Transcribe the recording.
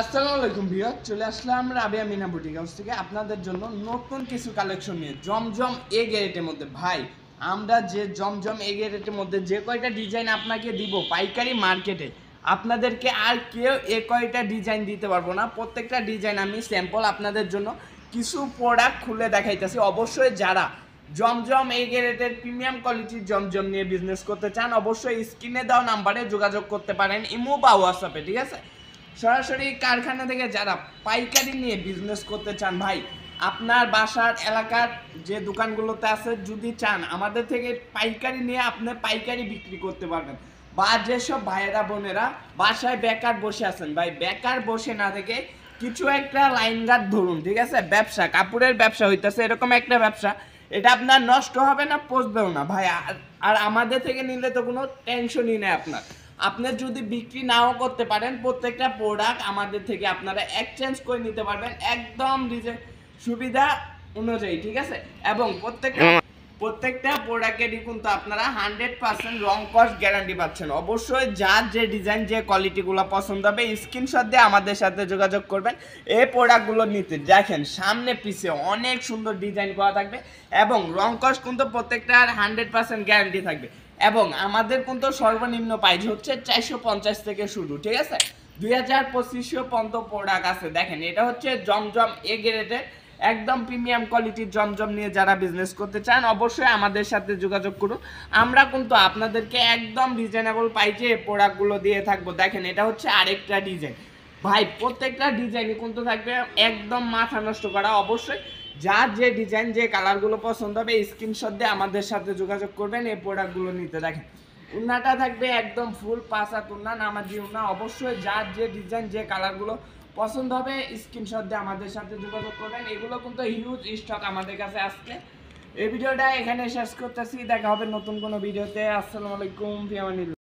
আসসালামু আলাইকুম ভিউয়ার, চলে আসলাম রাবিয়া মিনা বুটিক হাউস থেকে আপনাদের জন্য নতুন কিছু কালেকশন নিয়ে। জমজম এ গ্যারেটের মধ্যে ভাই, আমরা যে জমজম এ গ্যারেটের মধ্যে যে কয়টা ডিজাইন আপনাকে দিব পাইকারি মার্কেটে, আপনাদেরকে আর কেউ এ কয়টা ডিজাইন দিতে পারবো না। প্রত্যেকটা ডিজাইন আমি স্যাম্পল আপনাদের জন্য কিছু প্রোডাক্ট খুলে দেখাইতেছি। অবশ্যই যারা জমজম এ গ্যারেটের প্রিমিয়াম কোয়ালিটির জমজম নিয়ে বিজনেস করতে চান, অবশ্যই স্ক্রিনে দেওয়া নাম্বারে যোগাযোগ করতে পারেন, ইমো বা হোয়াটসঅ্যাপে। ঠিক আছে, সরাসরি কারখানা থেকে যারা পাইকারি নিয়ে বিজনেস করতে চান ভাই, আপনার বাসার এলাকার যে দোকানগুলোতে আছে, যদি চান আমাদের থেকে পাইকারি নিয়ে আপনি পাইকারি বিক্রি করতে পারবেন। বা যেসব ভাইয়েরা বোনেরা বাসায় বেকার বসে আছেন ভাই, বেকার বসে না থেকে কিছু একটা লাইন গার্ড ধরুন, ঠিক আছে, ব্যবসা, কাপড়ের ব্যবসা হইতেছে, এরকম একটা ব্যবসা, এটা আপনার নষ্ট হবে না, পচবেও না ভাই। আর আমাদের থেকে নিলে তো কোনো টেনশনই নেই আপনার। আপনি যদি বিক্রি নাও করতে পারেন, প্রত্যেকটা প্রোডাক্ট আমাদের থেকে আপনারা এক্সচেঞ্জ করে নিতে পারবেন একদম সুবিধা অনুযায়ী। ঠিক আছে, এবং প্রত্যেকটা প্রোডাক্টেরই কিন্তু আপনারা 100% রং কস্ট গ্যারান্টি পাচ্ছেন। অবশ্যই যার যে ডিজাইন, যে কোয়ালিটিগুলো পছন্দ হবে, স্ক্রিনশট দিয়ে আমাদের সাথে যোগাযোগ করবেন এই প্রোডাক্টগুলো নিতে। দেখেন সামনে পিছে অনেক সুন্দর ডিজাইন করা থাকবে এবং রং কস্ট কিন্তু প্রত্যেকটার 100% গ্যারান্টি থাকবে। এবং আমাদের কিন্তু সর্বনিম্ন প্রাইস হচ্ছে 450 থেকে শুরু। ঠিক আছে, 2000-2500 পর্যন্ত প্রোডাক্ট আছে। দেখেন এটা হচ্ছে জমজম এ গ্রেডের একদম প্রিমিয়াম কোয়ালিটির জমজম নিয়ে যারা বিজনেস করতে চান, অবশ্যই আমাদের সাথে যোগাযোগ করুন। আমরা কিন্তু আপনাদেরকে একদম রিজনেবল প্রাইসে প্রোডাক্টগুলো দিয়ে থাকবো। দেখেন এটা হচ্ছে আরেকটা ডিজাইন ভাই, প্রত্যেকটা ডিজাইনই কিন্তু থাকবে একদম মাথা নষ্ট করা। অবশ্যই যার যে ডিজাইন, যে কালারগুলো পছন্দ হবে, স্ক্রিনশট দিয়ে আমাদের সাথে যোগাযোগ করবেন এই প্রোডাক্টগুলো নিতে। দেখেন উন্নাটা থাকবে একদম ফুল পাঁচা তুন্না, নামাজি উন্না। অবশ্যই যার যে ডিজাইন, যে কালারগুলো পছন্দ হবে, স্ক্রিনশট দিয়ে আমাদের সাথে যোগাযোগ করবেন। এগুলো কিন্তু হিউজ স্টক আমাদের কাছে আসছে। এই ভিডিওটা এখানে শেষ করতেছি, দেখা হবে নতুন কোনো ভিডিওতে। আসসালামু আলাইকুম।